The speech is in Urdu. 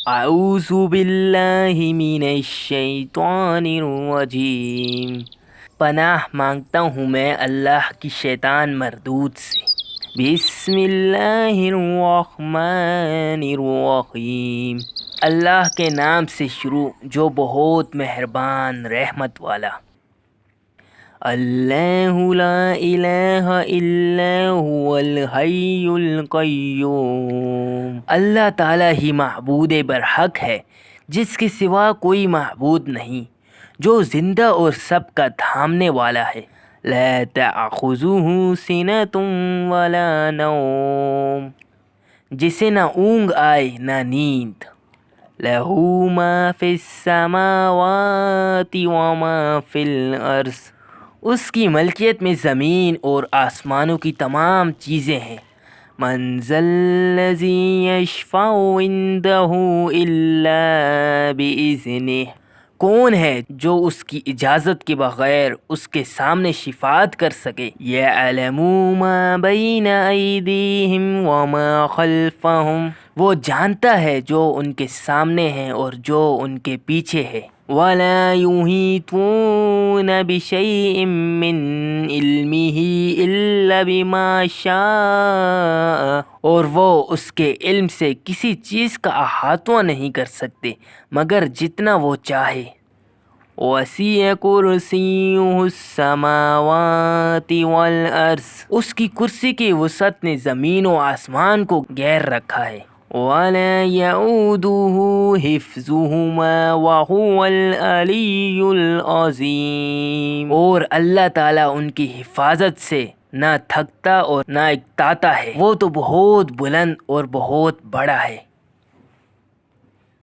اعوذ باللہ من الشیطان الرجیم، پناہ مانگتا ہوں میں اللہ کی شیطان مردود سے۔ بسم اللہ الرحمن الرحیم، اللہ کے نام سے شروع جو بہت مہربان رحمت والا۔ اللہ لا الہ الا هو الحی القیوم، اللہ تعالیٰ ہی معبود برحق ہے جس کے سوا کوئی معبود نہیں، جو زندہ اور سب کا تھامنے والا ہے۔ لا تأخذہ سنۃ ولا نوم، جسے نہ اونگ آئے نہ نیند۔ لہ ما فی السماوات وما فی الارض، اس کی ملکیت میں زمین اور آسمانوں کی تمام چیزیں ہیں۔ من ذا الذی یشفع عندہ الا بإذنہ، کون ہے جو اس کی اجازت کے بغیر اس کے سامنے شفاعت کر سکے۔ یعلم ما بین ایدیہم وما خلفہم، وہ جانتا ہے جو ان کے سامنے ہے اور جو ان کے پیچھے ہے۔ ولا یحیطون بشیء من علمہ الا بما شاء، اور وہ اس کے علم سے کسی چیز کا احاطہ نہیں کر سکتے مگر جتنا وہ چاہے۔ وسع کرسیہ السماوات والارض، اس کی کرسی کی وسعت نے زمین و آسمان کو گھیر رکھا ہے۔ ولا یعودہ حفظہما وہو العلی العظیم، اور اللہ تعالیٰ ان کی حفاظت سے نہ تھکتا اور نہ اکتاتا ہے، وہ تو بہت بلند اور بہت بڑا ہے۔